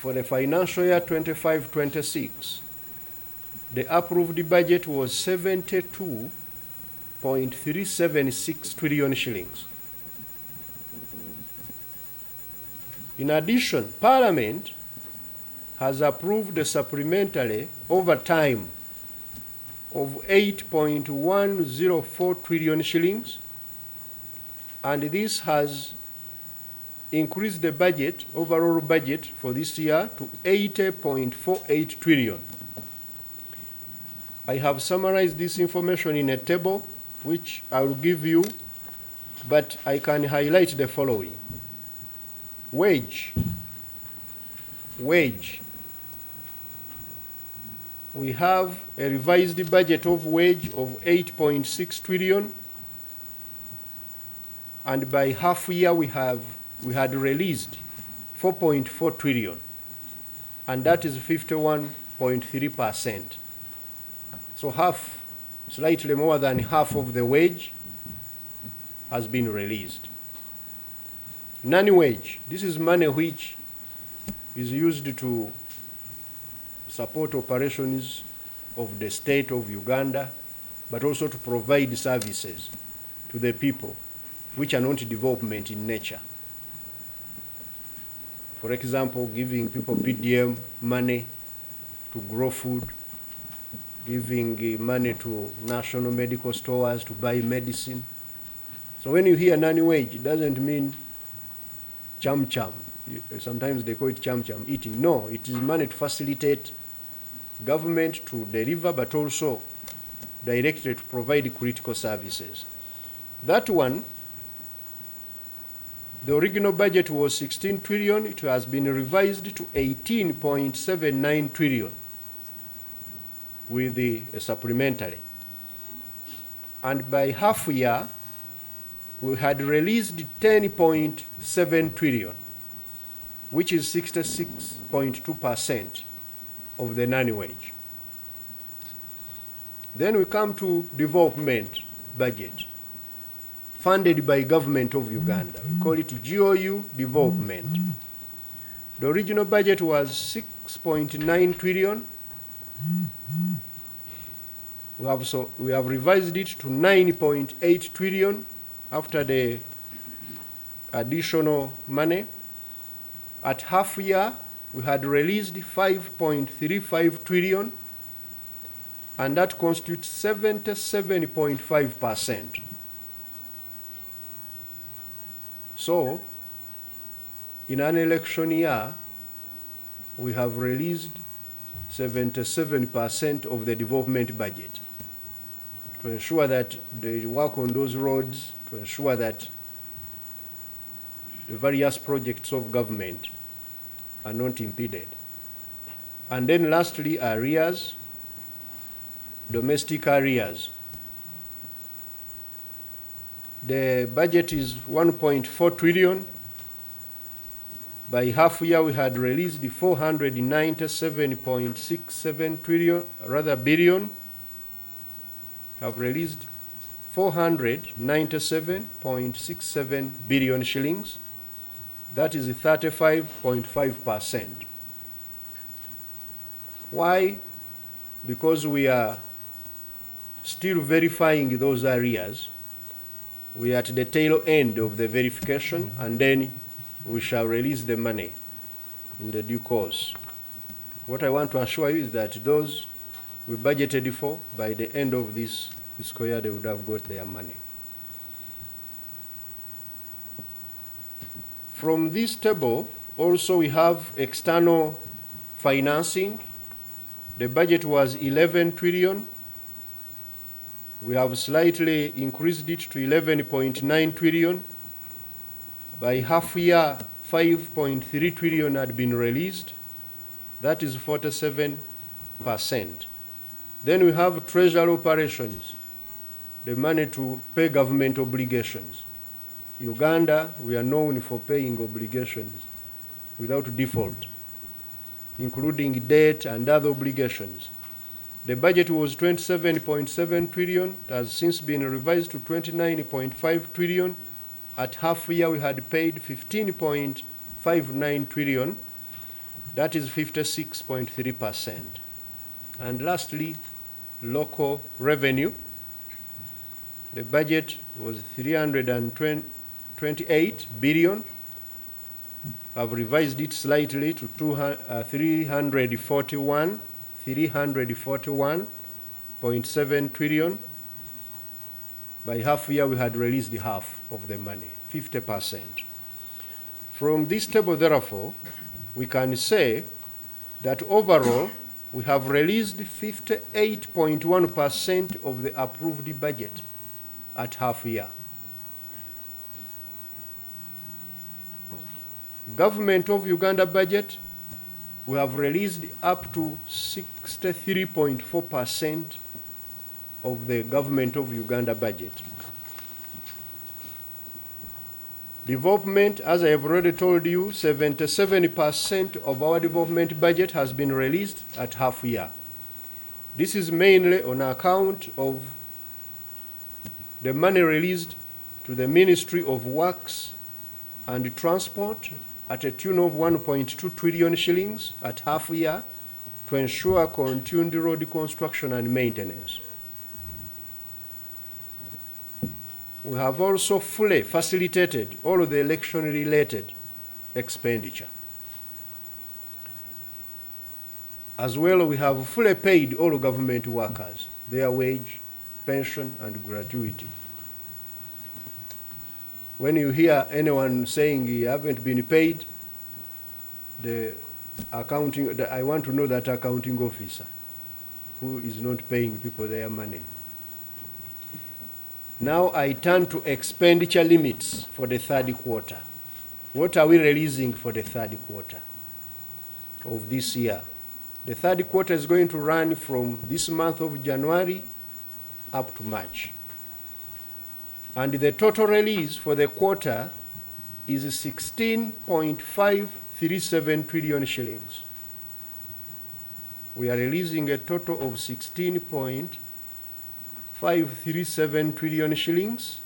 for the financial year 25-26, the approved budget was 72.376 trillion shillings. In addition, Parliament has approved a supplementary over time of 8.104 trillion shillings, and this has increased the budget, overall budget for this year to 80.48 trillion. I have summarized this information in a table which I will give you, but I can highlight the following. Wage. We have a revised budget of wage of 8.6 trillion, and by half year we had released 4.4 trillion, and that is 51.3%. So half, slightly more than half of the wage has been released. Non-wage, this is money which is used to support operations of the state of Uganda, but also to provide services to the people which are not development in nature. For example, giving people PDM money to grow food, giving money to national medical stores to buy medicine. So when you hear non-wage, it doesn't mean cham-cham. Sometimes they call it cham-cham eating. No, it is money to facilitate government to deliver, but also directly to provide critical services. That one, the original budget was 16 trillion. It has been revised to 18.79 trillion with a supplementary. And by half year, we had released 10.7 trillion, which is 66.2% of the non-wage. Then we come to development budget, funded by government of Uganda. We call it GOU development. The original budget was 6.9 trillion. We have revised it to 9.8 trillion after the additional money. At half year, we had released 5.35 trillion, and that constitutes 77.5%. So, in an election year, we have released 77% of the development budget to ensure that they work on those roads, to ensure that the various projects of government are not impeded. And then lastly, arrears, domestic arrears. The budget is 1.4 trillion. By half year, we had released 497.67 billion. Have released 497.67 billion shillings. That is 35.5%. Why? Because we are still verifying those areas. We are at the tail end of the verification, and then we shall release the money in the due course. What I want to assure you is that those we budgeted for, by the end of this fiscal year, they would have got their money. From this table, also we have external financing. The budget was 11 trillion. We have slightly increased it to 11.9 trillion. By half year, 5.3 trillion had been released. That is 47%. Then we have treasury operations, the money to pay government obligations. Uganda, we are known for paying obligations without default, including debt and other obligations. The budget was 27.7 trillion. It has since been revised to 29.5 trillion. At half year, we had paid 15.59 trillion. That is 56.3%. And lastly, local revenue. The budget was 328 billion. I've revised it slightly to 341.7 trillion. By half year, we had released half of the money, 50%. From this table, therefore, we can say that overall, we have released 58.1% of the approved budget at half year. Government of Uganda budget, we have released up to 63.4% of the Government of Uganda budget. Development, as I have already told you, 77% of our development budget has been released at half year. This is mainly on account of the money released to the Ministry of Works and Transport at a tune of 1.2 trillion shillings at half year to ensure continued road construction and maintenance. We have also fully facilitated all of the election-related expenditure. As well, we have fully paid all government workers their wage, pension, and gratuity. When you hear anyone saying he haven't been paid, I want to know that accounting officer who is not paying people their money. Now I turn to expenditure limits for the third quarter. What are we releasing for the third quarter of this year? The third quarter is going to run from this month of January up to March. And the total release for the quarter is 16.537 trillion shillings. We are releasing a total of 16.537 trillion shillings,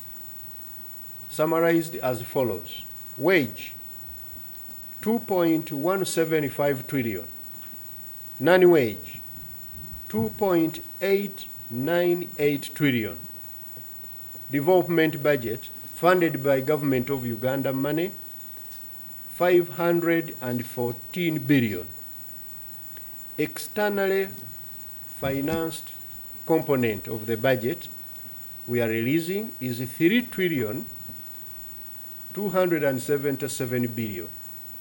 summarized as follows. Wage, 2.175 trillion. Non-wage, 2.898 trillion. Development budget, funded by Government of Uganda money, 514 billion. Externally financed component of the budget we are releasing is 3,277 billion,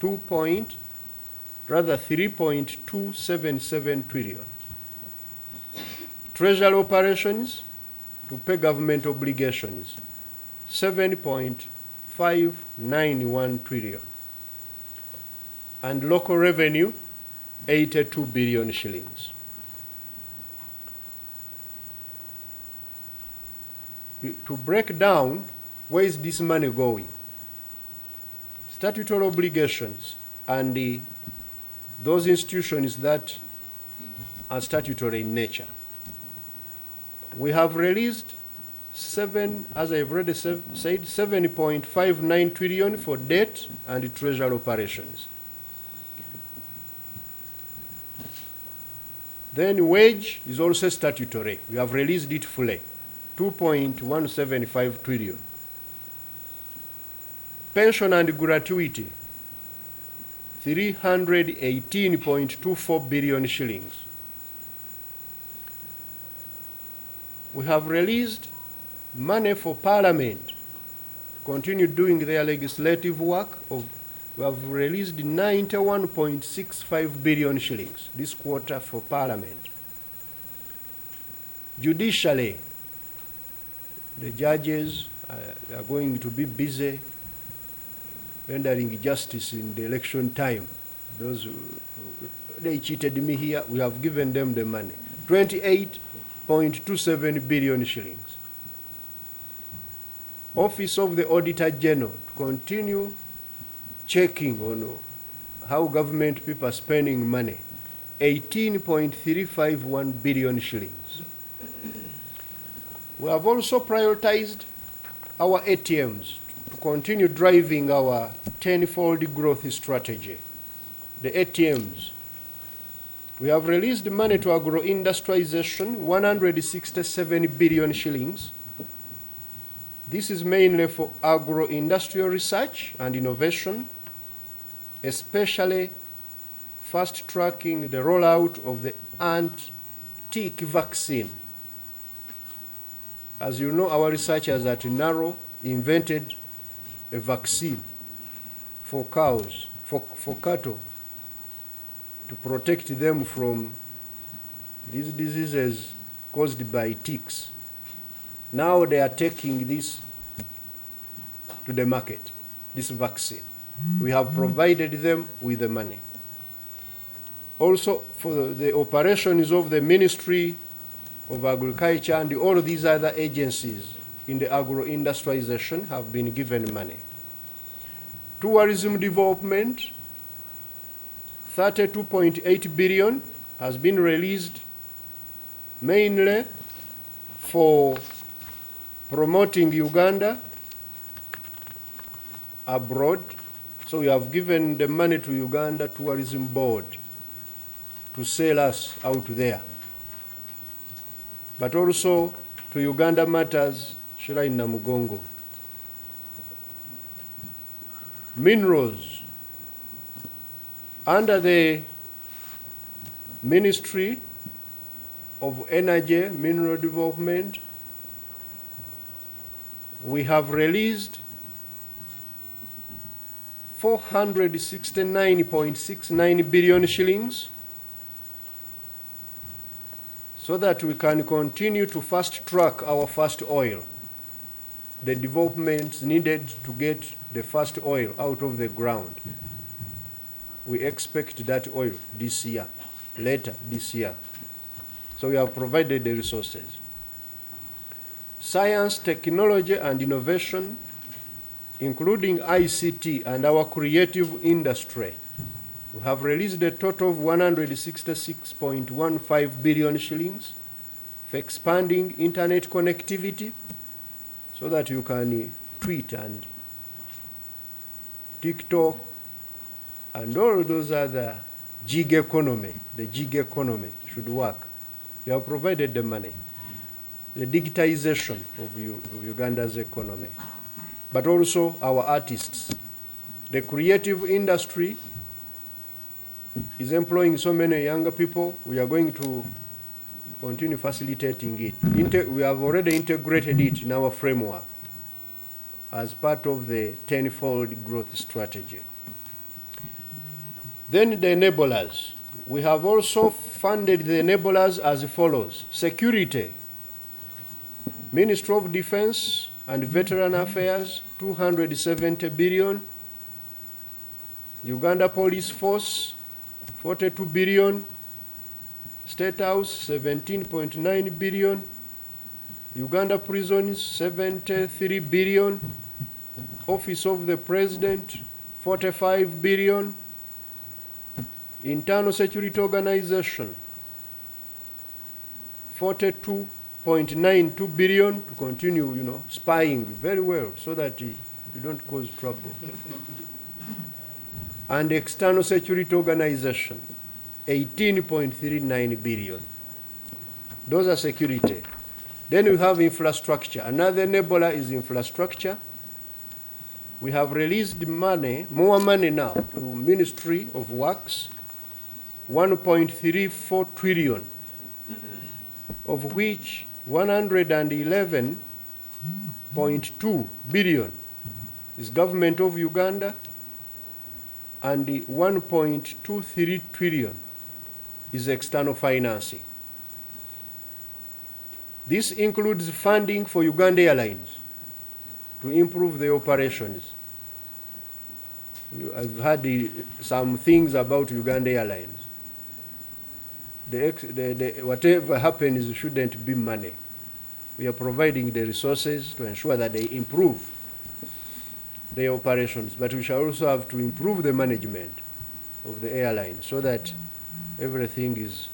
3.277 trillion. Treasury operations to pay government obligations, 7.591 trillion. And local revenue, 82 billion shillings. To break down, where is this money going? Statutory obligations and those institutions that are statutory in nature. We have released as I've already said, 7.59 trillion for debt and treasury operations. Then wage is also statutory. We have released it fully, 2.175 trillion. Pension and gratuity, 318.24 billion shillings. We have released money for Parliament to continue doing their legislative work. We have released 91.65 billion shillings this quarter for Parliament. Judicially, the judges are going to be busy rendering justice in the election time. Those they cheated me here, we have given them the money. 28.27 billion shillings. Office of the Auditor General to continue checking on how government people are spending money. 18.351 billion shillings. We have also prioritized our ATMs to continue driving our tenfold growth strategy. the ATMs. We have released money to agro-industrialization, 167 billion shillings. This is mainly for agro-industrial research and innovation, especially fast-tracking the rollout of the anti-tick vaccine. As you know, our researchers at Naro invented a vaccine for cows, for cattle, to protect them from these diseases caused by ticks. Now they are taking this to the market, this vaccine. We have provided them with the money. Also, for the operations of the Ministry of Agriculture and all of these other agencies in the agro-industrialization have been given money. Tourism development, 32.8 billion has been released mainly for promoting Uganda abroad. So we have given the money to Uganda Tourism Board to sell us out there. But also to Uganda Matters, Shrine Namugongo. Minerals. Under the Ministry of Energy, Mineral Development, we have released 469.69 billion shillings so that we can continue to fast track our fast oil, the developments needed to get the fast oil out of the ground. We expect that oil this year, later this year. So we have provided the resources. Science, technology, and innovation, including ICT and our creative industry. We have released a total of 166.15 billion shillings for expanding internet connectivity so that you can tweet and TikTok and all those other gig economy, the gig economy should work. We have provided the money. The digitization of Uganda's economy, but also our artists. The creative industry is employing so many younger people. We are going to continue facilitating it. We have already integrated it in our framework as part of the tenfold growth strategy. Then the enablers. We have also funded the enablers as follows. Security. Ministry of Defense and Veteran Affairs, 270 billion. Uganda Police Force, 42 billion. State House, 17.9 billion. Uganda Prisons, 73 billion. Office of the President, 45 billion. Internal Security Organization, 42.92 billion to continue, spying very well so that you don't cause trouble. And External Security Organization, 18.39 billion. Those are security. Then we have infrastructure. Another enabler is infrastructure. We have released money, more money now, to Ministry of Works, 1.34 trillion, of which 111.2 billion is government of Uganda and 1.23 trillion is external financing. This includes funding for Uganda Airlines to improve the operations. I've heard some things about Uganda Airlines. Whatever happens shouldn't be money. We are providing the resources to ensure that they improve their operations, but we shall also have to improve the management of the airline so that everything is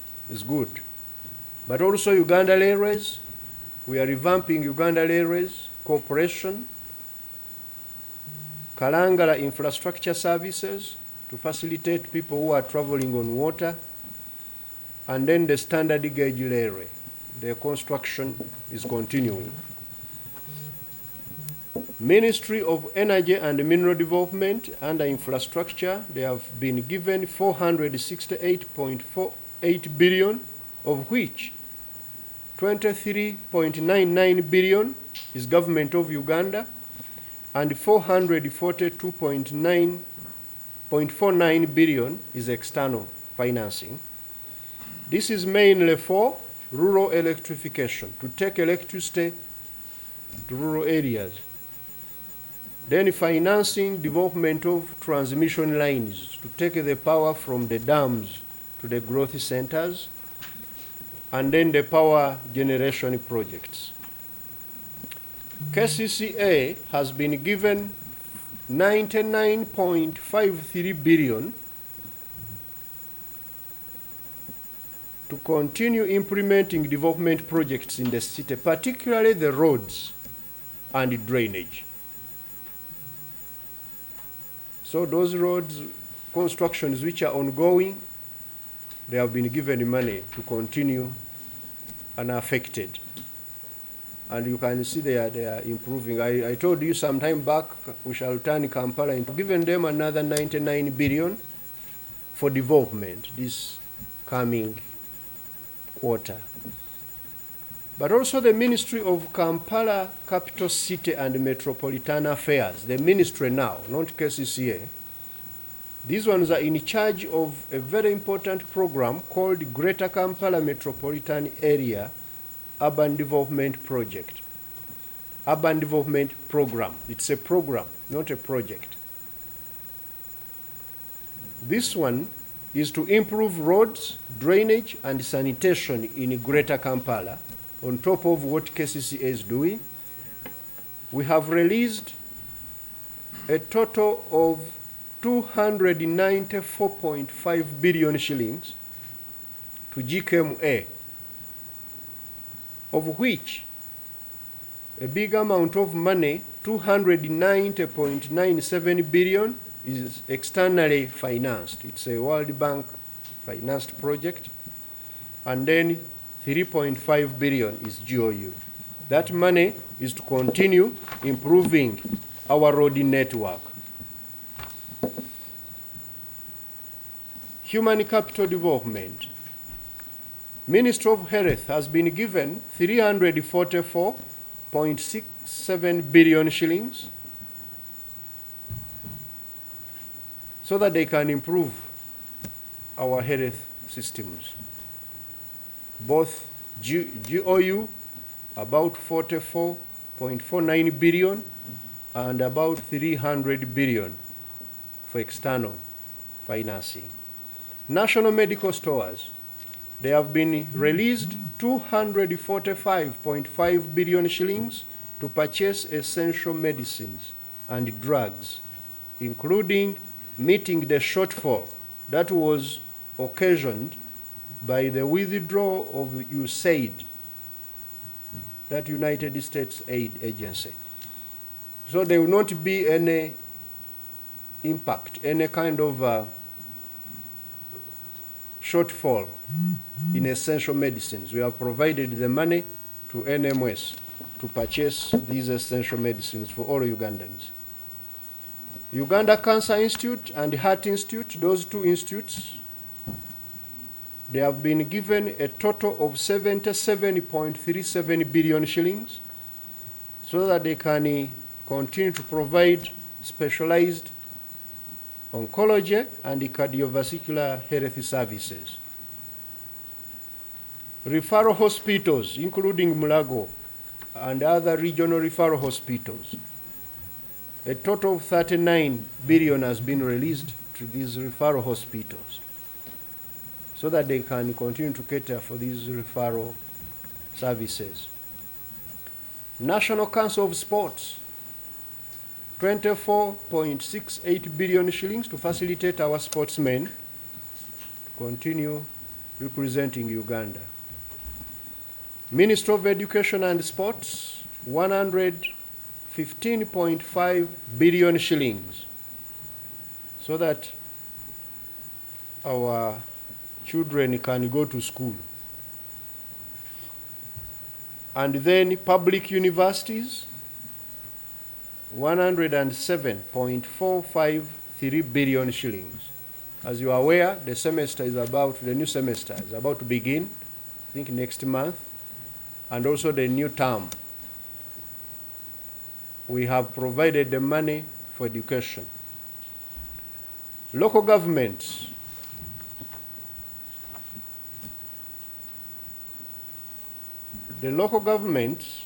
good. But also Uganda Railways, we are revamping Uganda Railways Corporation, Kalangala Infrastructure Services, to facilitate people who are traveling on water. And then the standard gauge railway, the construction is continuing. Ministry of Energy and Mineral Development and Infrastructure, they have been given 468.48 billion, of which 23.99 billion is government of Uganda and 442.49 billion is external financing. This is mainly for rural electrification, to take electricity to rural areas. Then financing development of transmission lines to take the power from the dams to the growth centers, and then the power generation projects. KCCA has been given 99.53 billion to continue implementing development projects in the city, particularly the roads and drainage. So those roads constructions which are ongoing, they have been given money to continue unaffected. And you can see they are improving. I told you some time back we shall turn Kampala into giving them another 99 billion for development this coming quarter. But also the Ministry of Kampala, Capital City and Metropolitan Affairs, the ministry now, not KCCA, these ones are in charge of a very important program called Greater Kampala Metropolitan Area Urban Development Project. Urban Development Program. It's a program, not a project. This one is to improve roads, drainage, and sanitation in Greater Kampala, on top of what KCCA is doing. We have released a total of 294.5 billion shillings to GKMA, of which a big amount of money, 290.97 billion, is externally financed. It's a World Bank financed project. And then 3.5 billion is GOU. That money is to continue improving our road network. Human capital development. Ministry of Health has been given 344.67 billion shillings so that they can improve our health systems. Both GOU, about 44.49 billion, and about 300 billion for external financing. National medical stores, they have been released 245.5 billion shillings to purchase essential medicines and drugs, including meeting the shortfall that was occasioned by the withdrawal of USAID, that United States Aid Agency. So there will not be any impact, any kind of shortfall in essential medicines. We have provided the money to NMS to purchase these essential medicines for all Ugandans. Uganda Cancer Institute and Heart Institute, those two institutes, they have been given a total of 77.37 billion shillings so that they can continue to provide specialized oncology and cardiovascular health services. Referral hospitals, including Mulago and other regional referral hospitals, a total of 39 billion has been released to these referral hospitals so that they can continue to cater for these referral services. National Council of Sports, 24.68 billion shillings to facilitate our sportsmen to continue representing Uganda. Ministry of Education and Sports, 115.5 billion shillings so that our children can go to school. And then public universities, 107.453 billion shillings. As you are aware, the new semester is about to begin, I think next month, and also the new term. We have provided the money for education. Local governments, the local governments,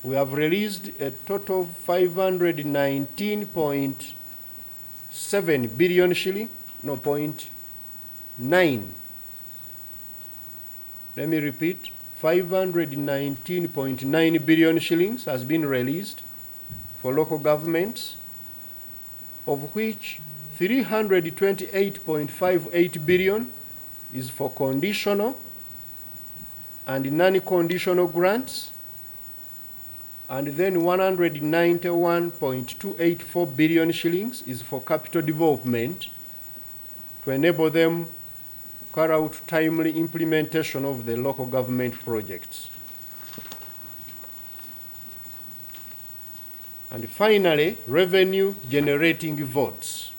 we have released a total of 519.7 billion shilling, no, 0.9. Let me repeat, 519.9 billion shillings has been released for local governments, of which 328.58 billion is for conditional and non-conditional grants, and then 191.284 billion shillings is for capital development to enable them to carry out timely implementation of the local government projects. And finally, revenue generating votes.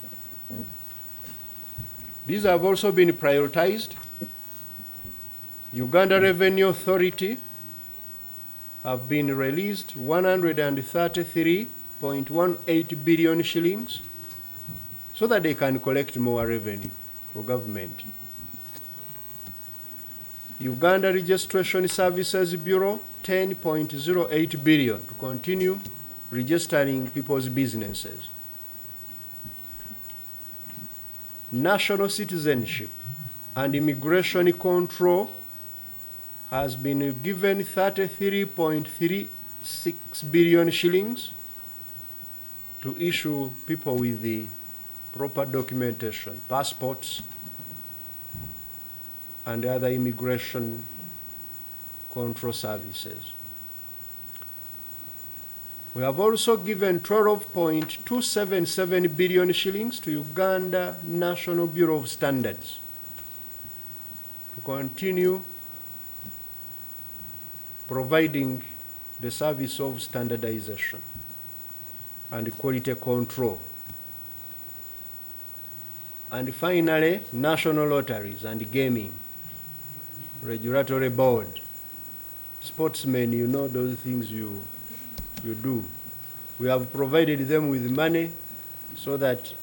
These have also been prioritized. Uganda Revenue Authority have been released 133.18 billion shillings so that they can collect more revenue for government. Uganda Registration Services Bureau, 10.08 billion to continue registering people's businesses. National Citizenship and Immigration Control has been given 33.36 billion shillings to issue people with the proper documentation, passports, and other immigration control services. We have also given 12.277 billion shillings to Uganda National Bureau of Standards to continue providing the service of standardization and quality control. And finally, national lotteries and gaming, regulatory board, sportsmen, you know those things you do. We have provided them with money so that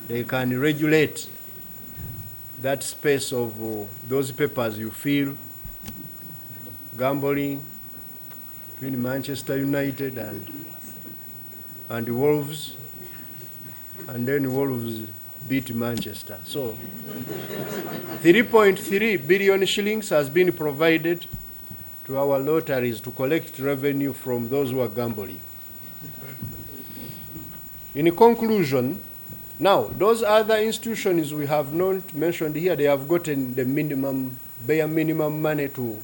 they can regulate that space of those papers you fill, gambling between Manchester United and Wolves, and then Wolves beat Manchester. So 3.3 billion shillings has been provided to our lotteries to collect revenue from those who are gambling. In conclusion, now those other institutions we have not mentioned here, they have gotten the bare minimum money to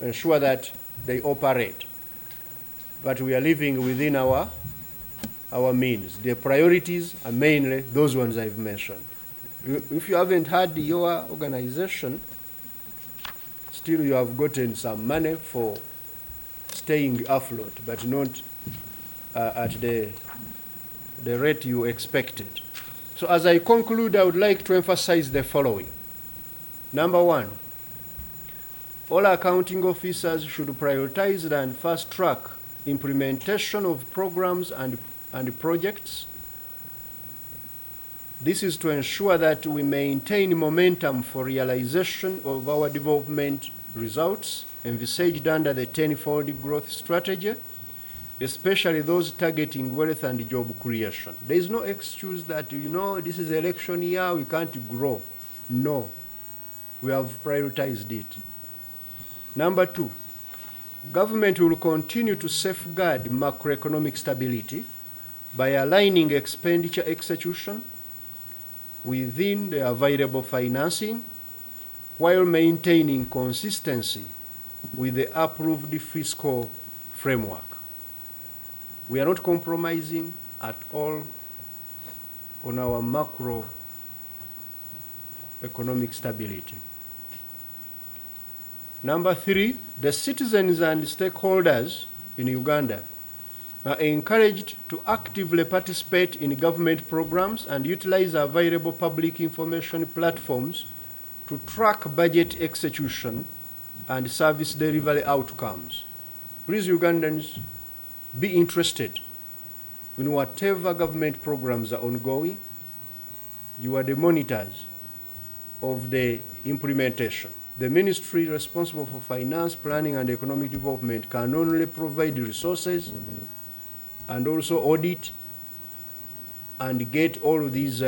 ensure that they operate. But we are living within our means. The priorities are mainly those ones I've mentioned. If you haven't had your organization, still you have gotten some money for staying afloat, but not at the rate you expected. So as I conclude, I would like to emphasize the following. Number one, all accounting officers should prioritize and fast-track implementation of programs and projects. This is to ensure that we maintain momentum for realization of our development results envisaged under the 10-fold growth strategy, especially those targeting wealth and job creation. There is no excuse that, this is election year, we can't grow. No, we have prioritized it. Number two, government will continue to safeguard macroeconomic stability by aligning expenditure execution within the available financing while maintaining consistency with the approved fiscal framework. We are not compromising at all on our macro economic stability. Number 3, the citizens and stakeholders in Uganda are encouraged to actively participate in government programs and utilize available public information platforms to track budget execution and service delivery outcomes. Please, Ugandans, be interested in whatever government programs are ongoing. You are the monitors of the implementation. The ministry responsible for finance, planning, and economic development can only provide resources and also audit and get all of these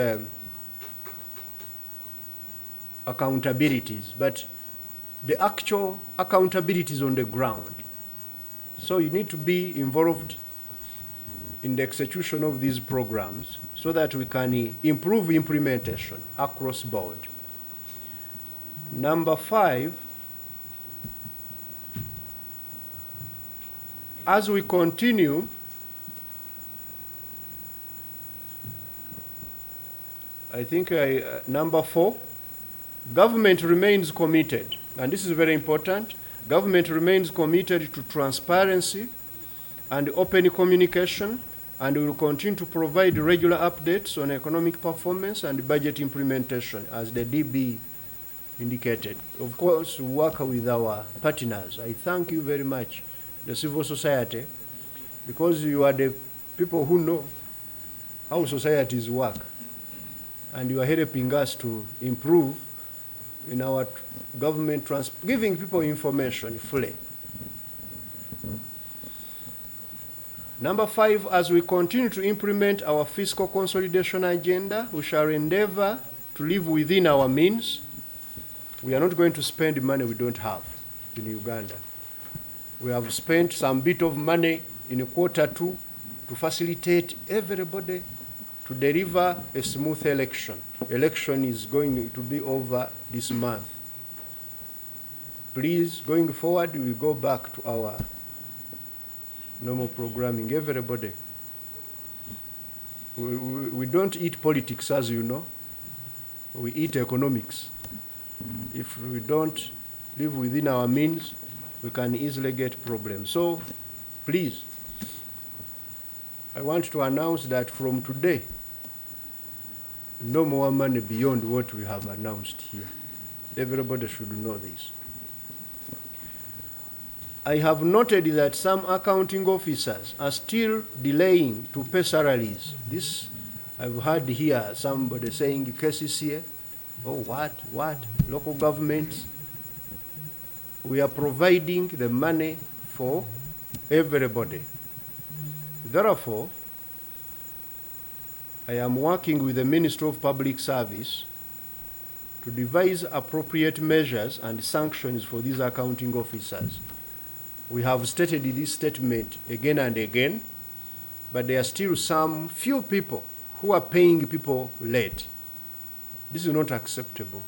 accountabilities, but the actual accountability is on the ground. So you need to be involved in the execution of these programs so that we can improve implementation across board. Number 5, as we continue, I think number 4, government remains committed, and this is very important. Government remains committed to transparency and open communication, and will continue to provide regular updates on economic performance and budget implementation, as the DB indicated. Of course, we work with our partners. I thank you very much, the civil society, because you are the people who know how societies work, and you are helping us to improve in our government, giving people information fully. Number 5, as we continue to implement our fiscal consolidation agenda, we shall endeavor to live within our means. We are not going to spend money we don't have in Uganda. We have spent some bit of money in Q2 to facilitate everybody to deliver a smooth election. Election is going to be over this month. Please, going forward, we go back to our normal programming. Everybody, we don't eat politics, as you know. We eat economics. If we don't live within our means, we can easily get problems. So, please, I want to announce that from today, no more money beyond what we have announced here. Everybody should know this. I have noted that some accounting officers are still delaying to pay salaries. This, I've heard here somebody saying KCCA, oh what, local governments. We are providing the money for everybody. Therefore, I am working with the Ministry of Public Service to devise appropriate measures and sanctions for these accounting officers. We have stated this statement again and again, but there are still some few people who are paying people late. This is not acceptable.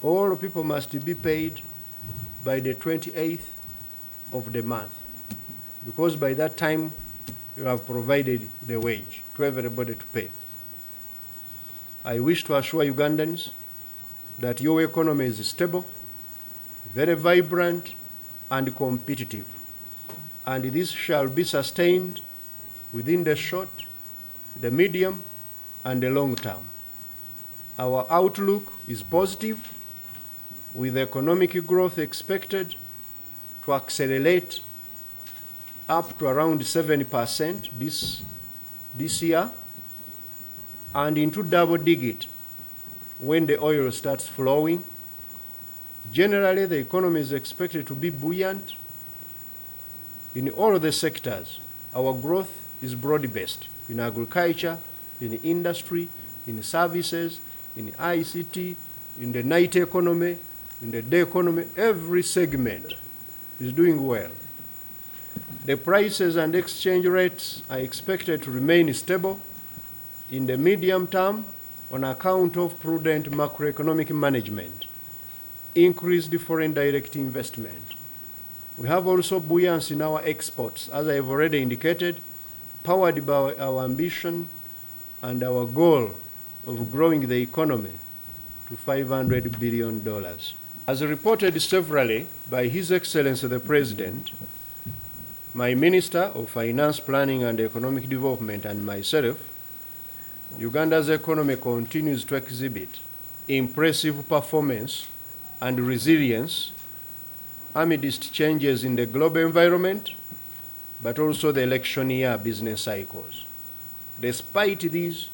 All people must be paid by the 28th of the month, because by that time you have provided the wage to everybody to pay. I wish to assure Ugandans that your economy is stable, very vibrant, and competitive, and this shall be sustained within the short, the medium, and the long term. Our outlook is positive, with economic growth expected to accelerate up to around 7% this year, and into double digit when the oil starts flowing. Generally, the economy is expected to be buoyant in all the sectors. Our growth is broad-based in agriculture, in industry, in services, in ICT, in the night economy, in the day economy. Every segment is doing well. The prices and exchange rates are expected to remain stable in the medium term on account of prudent macroeconomic management, increased foreign direct investment. We have also buoyancy in our exports, as I have already indicated, powered by our ambition and our goal of growing the economy to $500 billion. As reported severally by His Excellency the President, my Minister of Finance, Planning and Economic Development and myself, Uganda's economy continues to exhibit impressive performance and resilience amidst changes in the global environment, but also the election year business cycles. Despite these,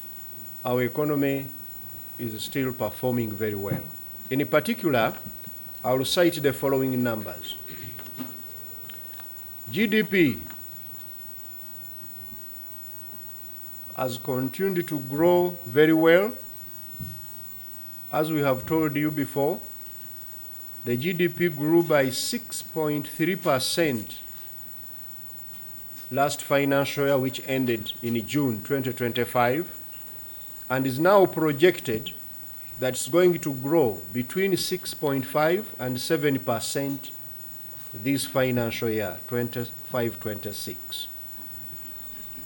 our economy is still performing very well. In particular, I will cite the following numbers. GDP has continued to grow very well. As we have told you before, the GDP grew by 6.3% last financial year, which ended in June 2025, and is now projected that it's going to grow between 6.5 and 7% this financial year, 25-26.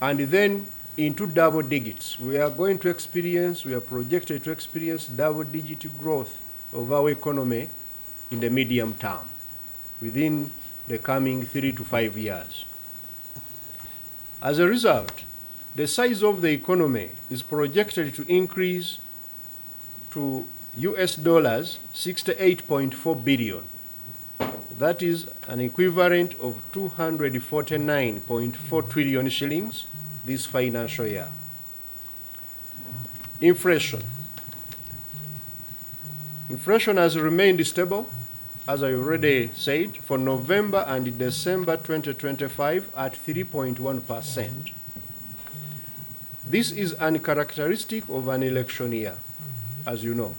And then into double digits. We are projected to experience double-digit growth of our economy in the medium term, within the coming 3 to 5 years. As a result, the size of the economy is projected to increase to US dollars 68.4 billion. That is an equivalent of 249.4 trillion shillings this financial year. Inflation. Inflation has remained stable, as I already said, for November and December 2025 at 3.1%. This is uncharacteristic of an election year, as you know.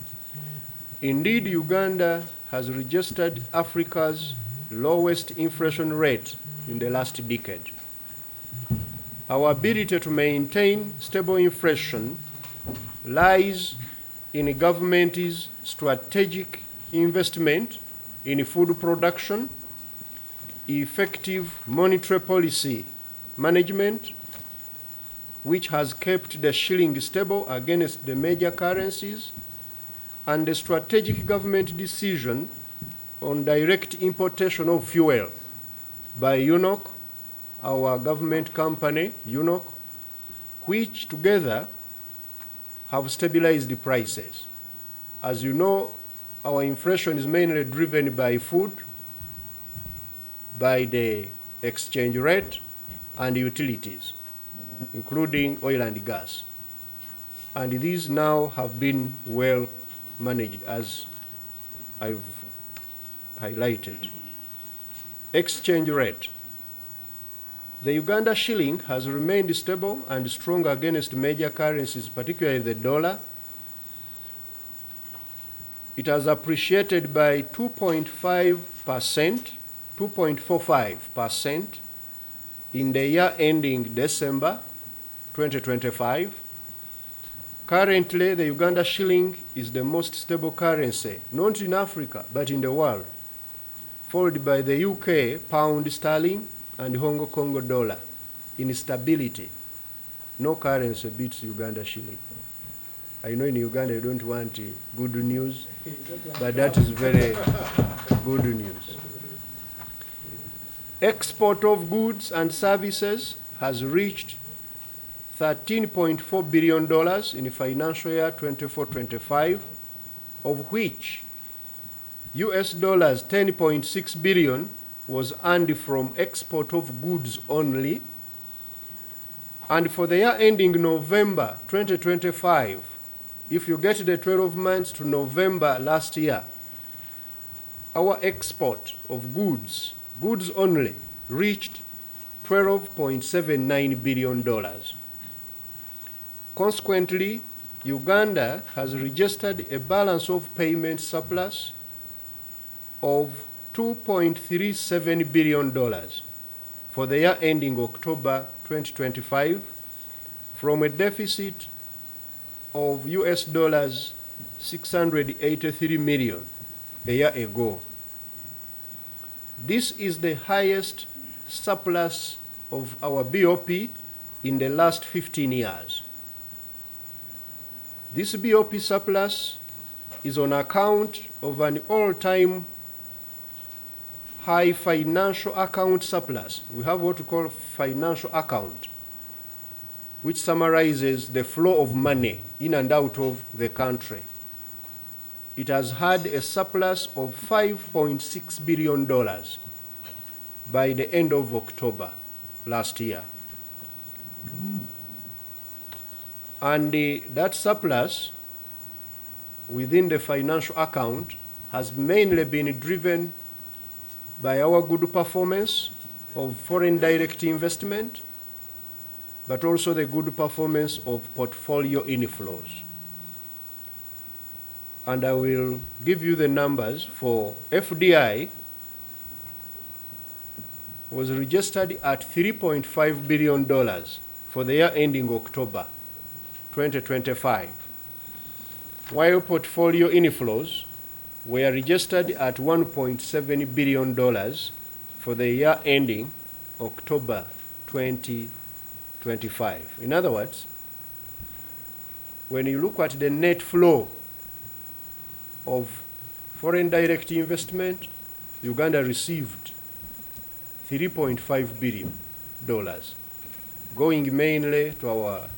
Indeed, Uganda has registered Africa's lowest inflation rate in the last decade. Our ability to maintain stable inflation lies in government's strategic investment in food production, effective monetary policy management, which has kept the shilling stable against the major currencies, and the strategic government decision on direct importation of fuel by UNOC, our government company, UNOC, which together have stabilized the prices. As you know, our inflation is mainly driven by food, by the exchange rate, and utilities, including oil and gas. And these now have been well managed, as I've highlighted. Exchange rate. The Uganda shilling has remained stable and strong against major currencies, particularly the dollar. It has appreciated by 2.45% in the year ending December 2025. Currently, the Uganda shilling is the most stable currency, not in Africa, but in the world, followed by the UK pound sterling and Hong Kong dollar in stability. No currency beats Uganda shilling. I know in Uganda you don't want good news, but that is very good news. Export of goods and services has reached $13.4 billion in financial year 24-25, of which US dollars 10.6 billion was earned from export of goods only. And for the year ending November 2025, if you get the 12 months to November last year, our export of goods only, reached $12.79 billion. Consequently, Uganda has registered a balance of payment surplus of $2.37 billion for the year ending October 2025, from a deficit of US dollars 683 million a year ago. This is the highest surplus of our BOP in the last 15 years. This BOP surplus is on account of an all-time high financial account surplus. We have what we call financial account, which summarizes the flow of money in and out of the country. It has had a surplus of $5.6 billion by the end of October last year. And that surplus within the financial account has mainly been driven by our good performance of foreign direct investment, but also the good performance of portfolio inflows. And I will give you the numbers. For FDI was registered at $3.5 billion for the year ending October 2025, while portfolio inflows were registered at $1.7 billion for the year ending October 2025. In other words, when you look at the net flow of foreign direct investment, Uganda received $3.5 billion, going mainly to our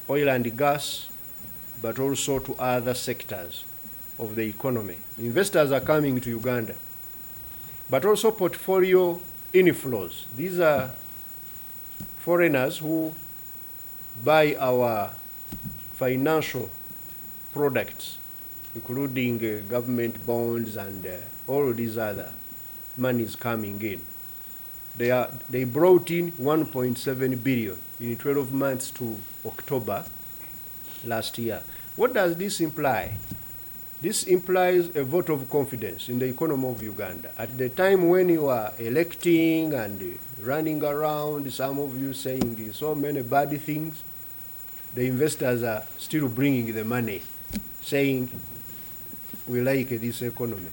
oil and gas, but also to other sectors of the economy. Investors are coming to Uganda, but also portfolio inflows. These are foreigners who buy our financial products, including government bonds and all of these other monies coming in. They brought in $1.7 billion in 12 months to October last year. What does this imply? This implies a vote of confidence in the economy of Uganda. At the time when you are electing and running around, some of you saying so many bad things, the investors are still bringing the money, saying, we like this economy.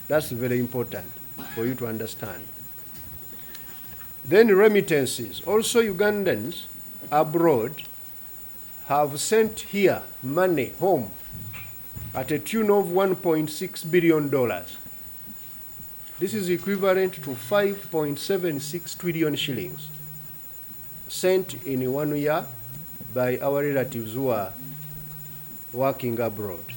That's very important for you to understand. Then remittances. Also, Ugandans abroad have sent here money home at a tune of $1.6 billion. This is equivalent to 5.76 trillion shillings sent in 1 year by our relatives who are working abroad.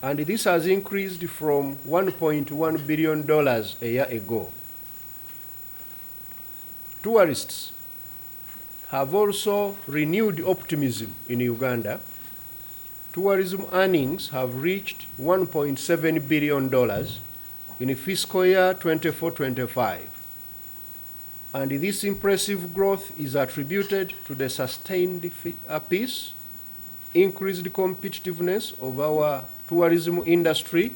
And this has increased from $1.1 billion a year ago. Tourists have also renewed optimism in Uganda. Tourism earnings have reached $1.7 billion in fiscal year 24-25. And this impressive growth is attributed to the sustained peace, increased competitiveness of our tourism industry,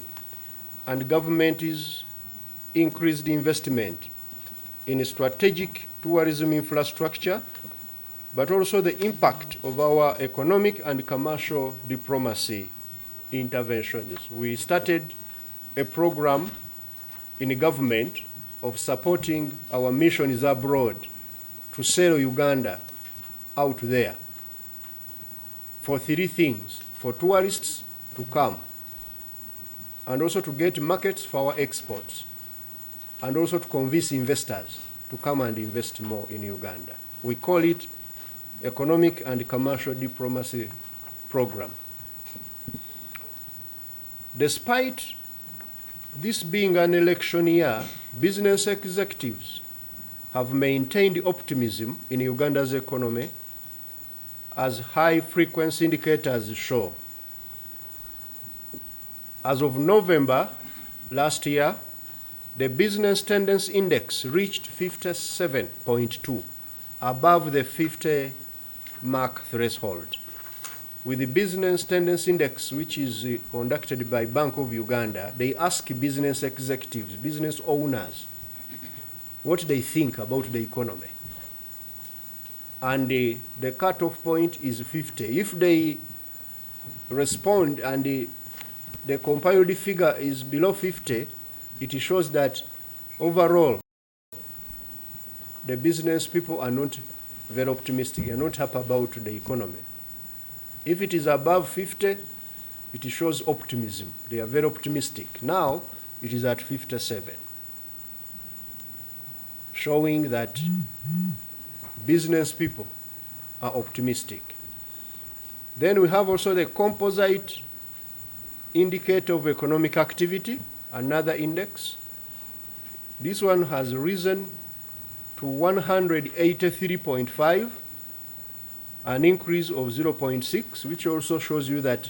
and government's increased investment in strategic tourism infrastructure, but also the impact of our economic and commercial diplomacy interventions. We started a program in the government of supporting our missions abroad to sell Uganda out there for three things: for tourists to come, and also to get markets for our exports, and also to convince investors to come and invest more in Uganda. We call it Economic and Commercial Diplomacy Program. Despite this being an election year, business executives have maintained optimism in Uganda's economy, as high-frequency indicators show. As of November last year, the Business Tendency Index reached 57.2, above the 50 mark threshold. With the Business Tendency Index, which is conducted by Bank of Uganda, they ask business executives, business owners, what they think about the economy. And the cutoff point is 50. If they respond and the compiled figure is below 50, it shows that overall the business people are not very optimistic, are not happy about the economy. If it is above 50, it shows optimism. They are very optimistic. Now it is at 57, showing that business people are optimistic. Then we have also the composite indicator of economic activity, another index. This one has risen to 183.5, an increase of 0.6, which also shows you that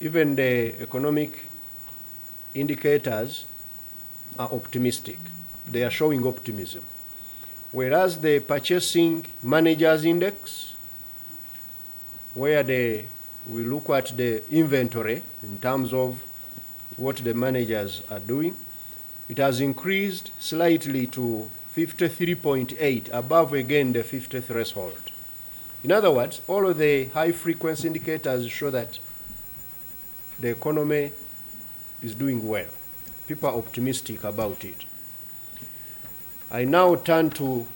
even the economic indicators are optimistic. They are showing optimism. Whereas the purchasing managers index, where we look at the inventory in terms of what the managers are doing, it has increased slightly to 53.8, above again the 50 threshold. In other words, all of the high frequency indicators show that the economy is doing well. People are optimistic about it. I now turn to